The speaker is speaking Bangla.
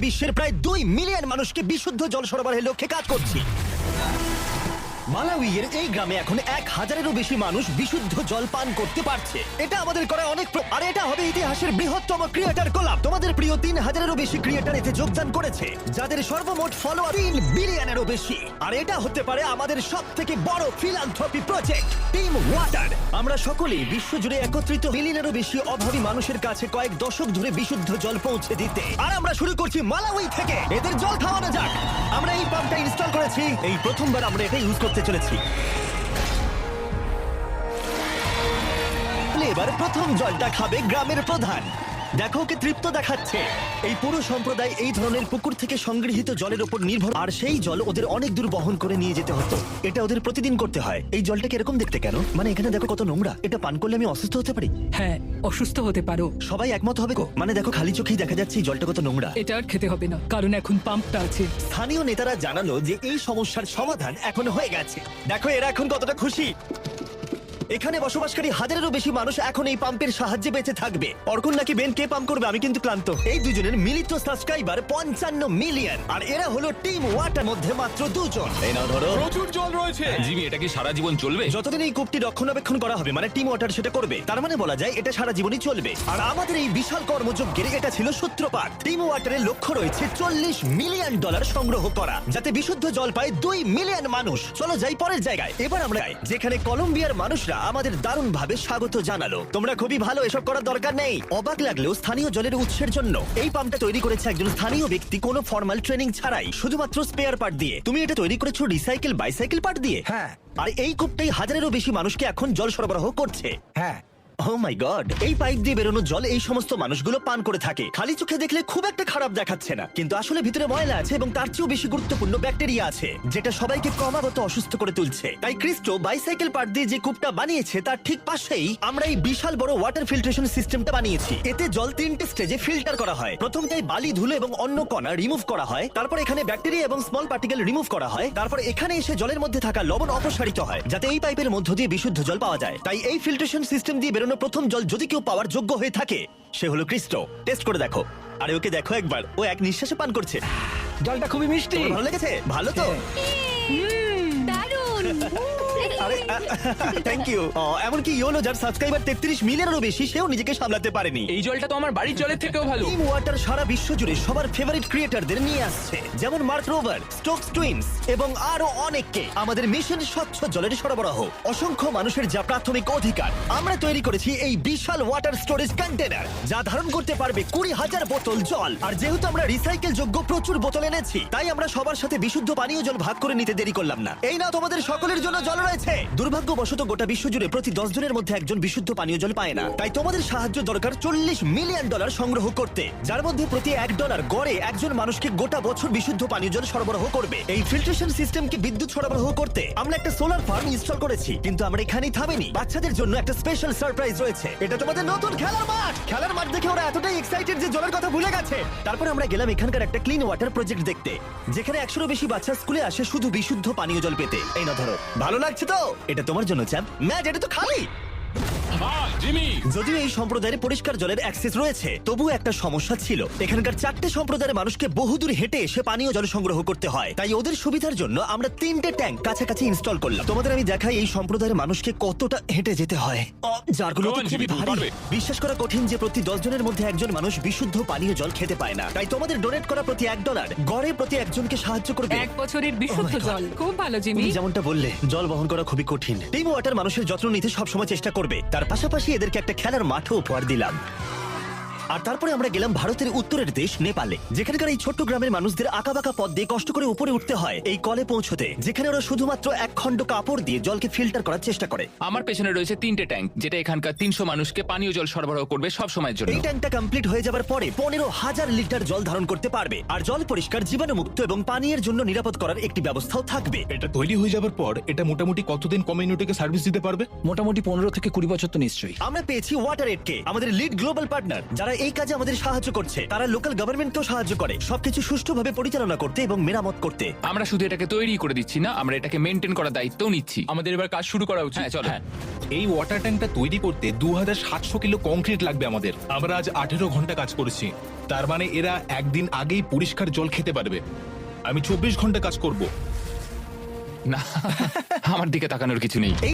বিশ্বের প্রায় 2 মিলিয়ন মানুষকে বিশুদ্ধ জল সরবরাহের লক্ষ্যে কাজ করছি। মালাউইয়ের এই গ্রামে এখন 1,000-এরও বেশি মানুষ বিশুদ্ধ জল পান করতে পারছে। এটা আমাদের করা অনেক আর এটা হবে ইতিহাসের বৃহত্তম ক্রিয়েটর কোলাব। তোমাদের প্রিয় 3,000-এরও বেশি ক্রিয়েটর এতে যোগদান করেছে, যাদের সর্বমোট ফলোয়ার 3 বিলিয়নেরও বেশি। আর এটা হতে পারে আমাদের সবথেকে বড় ফিলান্থ্রপি প্রজেক্ট, টিম ওয়াটার। আমরা সকলেই বিশ্বজুড়ে একত্রিত মিলিয়নেরও বেশি অভাবী মানুষের কাছে কয়েক দশক ধরে বিশুদ্ধ জল পৌঁছে দিতে। আর আমরা শুরু করছি মালাউই থেকে। এদের জল খাওয়ানো যাক। আমরা এই পাম্পটা ইনস্টল করেছি, এই প্রথমবার আমরা এটা ইউজ করতে চলেছি। এবার প্রথম জলটা খাবে গ্রামের প্রধান। দেখো ওকে তৃপ্ত দেখাচ্ছে। এই পুরো সম্প্রদায় এই ধরনের পুকুর থেকে সংগৃহীত জলের উপর নির্ভর, আর সেই জল ওদের অনেক দূর বহন করে নিয়ে যেতে হতো। এটা ওদের প্রতিদিন করতে হয়। এই জলটাকে এরকম দেখতে কেন? মানে এখানে দেখো কত নোংরা। এটা পান করলে আমি অসুস্থ হতে পারি। হ্যাঁ, অসুস্থ হতে পারো। সবাই একমত হবে গো? মানে দেখো খালি চোখেই দেখা যাচ্ছে এই জলটা কত নোংরা। এটা আর খেতে হবে না, কারণ এখন পাম্পটা আছে। স্থানীয় নেতারা জানালো যে এই সমস্যার সমাধান এখন হয়ে গেছে। দেখো এরা এখন কতটা খুশি। এখানে বসবাসকারী 1,000-এরও বেশি মানুষ এখন এই পাম্পের সাহায্যে বেঁচে থাকবে। অর্কুন নাকি বেন কে পাম্প করবে, আমি কিন্তু ক্লান্ত। এই দুজনের মিলিত সাবস্ক্রাইবার 55 মিলিয়ন, আর এরা হলো টিম ওয়াটার মধ্যে মাত্র 2 জন। এই নাও ধরো। প্রচুর জল রয়েছে। জিমি, এটা কি সারা জীবন চলবে? যতদিন এই কূপটি রক্ষণাবেক্ষণ করা হবে, মানে টিম ওয়াটার সেটা করবে, তার মানে বলা যায় এটা সারা জীবনই চলবে। আর আমাদের এই বিশাল কর্মযজ্ঞের এটা ছিল সূত্রপাত। টিম ওয়াটারের লক্ষ্য রয়েছে $40 মিলিয়ন সংগ্রহ করা, যাতে বিশুদ্ধ জল পায় 2 মিলিয়ন মানুষ। চলো যাই পরের জায়গায়। এবার আমরা যাই যেখানে কলম্বিয়ার মানুষরা আমাদের দারুণ ভাবে স্বাগত জানালো। তোমরা খুবই ভালো, এসব করার দরকার নেই। অবাক লাগলেও স্থানীয় জলের উৎসের জন্য এই পাম্পটা তৈরি করেছে একজন স্থানীয় ব্যক্তি, কোনো ফর্মাল ট্রেনিং ছাড়াই, শুধুমাত্র স্পেয়ার পার্ট দিয়ে। তুমি এটা তৈরি করেছো রিসাইকেল বাইসাইকেল পার্ট দিয়ে? হ্যাঁ। আর এই কূপটাই 1,000-এরও বেশি মানুষকে এখন জল সরবরাহ করছে। হ্যাঁ, ও মাই গড! এই পাইপ দিয়ে বেরোনো জল এই সমস্ত মানুষগুলো পান করে থাকে। খালি চোখে দেখলে খুব একটা খারাপ দেখাচ্ছে না, কিন্তু আসলে ভিতরে ময়লা আছে এবং তার চেয়েও বেশি গুরুত্বপূর্ণ ব্যাকটেরিয়া আছে, যেটা সবাইকে ক্রমাগত অসুস্থ করে তুলছে। তাই ক্রিস্টো বাইসাইকেল পার্ট দিয়ে যে কূপটা বানিয়েছে তার ঠিক পাশেই আমরা এই বিশাল বড় ওয়াটার ফিল্ট্রেশন সিস্টেমটা বানিয়েছি। এতে জল 3টে স্টেজে ফিল্টার করা হয়। প্রথমটাই বালি, ধুলো এবং অন্য কণা রিমুভ করা হয়। তারপর এখানে ব্যাকটেরিয়া এবং স্মল পার্টিকেল রিমুভ করা হয়। তারপর এখানে এসে জলের মধ্যে থাকা লবণ অপসারিত হয়, যাতে এই পাইপের মধ্য দিয়ে বিশুদ্ধ জল পাওয়া যায়। তাই এই ফিল্ট্রেশন সিস্টেম দিয়ে বেরোনো প্রথম জল যদি কেউ পাওয়ার যোগ্য হয়ে থাকে, সে হলো ক্রিস্টো। টেস্ট করে দেখো। আরে ওকে দেখো একবার, ও এক নিঃশ্বাসে পান করছে। জলটা খুবই মিষ্টি। তোমার ভালো লেগেছে? ভালো তো? দারুণ। আরে থ্যাংক ইউ। এমনকি ইয়োলো, যার সাবস্ক্রাইবার 33 মিলিয়নেরও বেশি, সেও নিজেকে সামলাতে পারেনি। এই জলটা তো আমার বাড়ির জলের থেকেও ভালো। টিম ওয়াটার সারা বিশ্ব জুড়ে সবার ফেভারিট ক্রিয়েটরদের নিয়ে আসছে, যেমন মার্ক রোভার, স্টোকস টুইনস এবং আরো অনেককে। আমাদের মিশন স্বচ্ছ জলের সরবরাহ। অসংখ্য মানুষের যা প্রাথমিক অধিকার। আমরা তৈরি করেছি এই বিশাল ওয়াটার স্টোরেজ কন্টেনার, যা ধারণ করতে পারবে 20,000 বোতল জল। আর যেহেতু আমরা রিসাইকেল যোগ্য প্রচুর বোতল এনেছি, তাই আমরা সবার সাথে বিশুদ্ধ পানীয় জল ভাগ করে নিতে দেরি করলাম না। এই নাও তোমাদের সকলের জন্য জল রয়েছে। দুর্ভাগ্যবশত গোটা বিশ্ব জুড়ে প্রতি 10 জনের মধ্যে একজন বিশুদ্ধ পানীয় জল পায় না। তাই তোমাদের সাহায্য দরকার $40 মিলিয়ন সংগ্রহ করতে, যার মধ্যে প্রতি $1 গড়ে একজন মানুষকে গোটা বছর বিশুদ্ধ পানীয় জল সরবরাহ করবে। এই ফিল্ট্রেশন সিস্টেমকে বিদ্যুৎ সরবরাহ করতে আমরা একটা সোলার ফার্ম ইনস্টল করেছি। কিন্তু আমরা এখানেই থামিনি। বাচ্চাদের জন্য একটা স্পেশাল সারপ্রাইজ রয়েছে। এটা তোমাদের নতুন খেলার মাঠ। খেলার মাঠ দেখে ওরা এতটাই এক্সাইটেড যে জলের কথা ভুলে গেছে। তারপর আমরা গেলাম এখানকার একটা ক্লিন ওয়াটার প্রজেক্ট দেখতে, যেখানে 100-এরও বেশি বাচ্চা স্কুলে আসে শুধু বিশুদ্ধ পানীয় জল পেতে। এই না ধরো, ভালো লাগছে তো? এটা তোমার জন্য চ্যাম্প। ম্যাচ, এটা তো খালি। জিমি, যদিও এই সম্প্রদায়ের পরিষ্কার জলের অ্যাক্সেস রয়েছে, তবুও একটা সমস্যা ছিল। এখানকার 4টে সম্প্রদায়ের মানুষকে বহুদূর হেঁটে এসে পানীয় জল সংগ্রহ করতে হয়। তাই ওদের সুবিধার জন্য আমরা 3টে ট্যাঙ্ক কাছাকাছি ইনস্টল করলাম। তোমাদের আমি দেখাই এই সম্প্রদায়ের মানুষকে কতটা হেঁটে যেতে হয়। যারগুলো তো Come on, খুবই জিমি, তুমি ভারী। পারবে। বিশ্বাস করা কঠিন যে প্রতি 10 জনের মধ্যে একজন মানুষ বিশুদ্ধ পানীয় জল খেতে পায় না। তাই তোমাদের ডোনেট করা প্রতি $1 গড়ে প্রতি একজনকে সাহায্য করবে। 1 বছরের বিশুদ্ধ Oh my God. জল। খুব ভালো জিমি। তুমি যেমনটা বললে, জল বহন করা খুবই কঠিন। টিম ওয়াটার মানুষের যত্ন নিতে সবসময় চেষ্টা করবে। তার পাশাপাশি এদেরকে একটা খেলার মাঠও উপহার দিলাম। আর তারপরে আমরা গেলাম ভারতের উত্তরের দেশ নেপালে, যেখানকার এই ছোট্ট গ্রামের মানুষদের আঁকাবাঁকা পথ দিয়ে কষ্ট করে উপরে উঠতে হয় এই কলে পৌঁছতে, যেখানে ওরা শুধুমাত্র 1 খণ্ড কাপড় দিয়ে জলকে ফিল্টার করার চেষ্টা করে। আমার পেছনে রয়েছে 3টে ট্যাঙ্ক, যেটা এখানকার 300 মানুষকে পানীয় জল সরবরাহ করবে সব সময়ের জন্য। এই ট্যাঙ্কটা কমপ্লিট হয়ে যাবার পরে 15,000 লিটার জল ধারণ করতে পারবে। আর জল পরিষ্কার, জীবাণুমুক্ত এবং পানীয়ের জন্য নিরাপদ করার একটি ব্যবস্থাও থাকবে। এটা তৈরি হয়ে যাবার পর এটা মোটামুটি কতদিন কমিউনিটিকে সার্ভিস দিতে পারবে? মোটামুটি 15 থেকে 20 বছর তো নিশ্চয়ই। আমরা পেয়েছি ওয়াটার এডকে, আমাদের লিড গ্লোবাল পার্টনার, যারা এই কাজে আমাদের সাহায্য করছে। তারা লোকাল গভর্নমেন্টকেও সাহায্য করে সবকিছু সুষ্ঠুভাবে পরিচালনা করতে এবং মেরামত করতে। আমরা শুধু এটাকে তৈরি করে দিচ্ছি না, আমরা এটাকে মেনটেন করার দায়িত্বও নিচ্ছি। আমাদের এবার কাজ শুরু করা উচিত। হ্যাঁ, চলো। এই ওয়াটার ট্যাঙ্কটা তৈরি করতে 2700 কিলো কংক্রিট লাগবে আমাদের। আমরা আজ 18 ঘন্টা কাজ করেছি। তার মানে এরা একদিন আগেই পরিষ্কার জল খেতে পারবে। আমি 24 ঘন্টা কাজ করব। না, আমার দিকে তাকানোর কিছু নেই।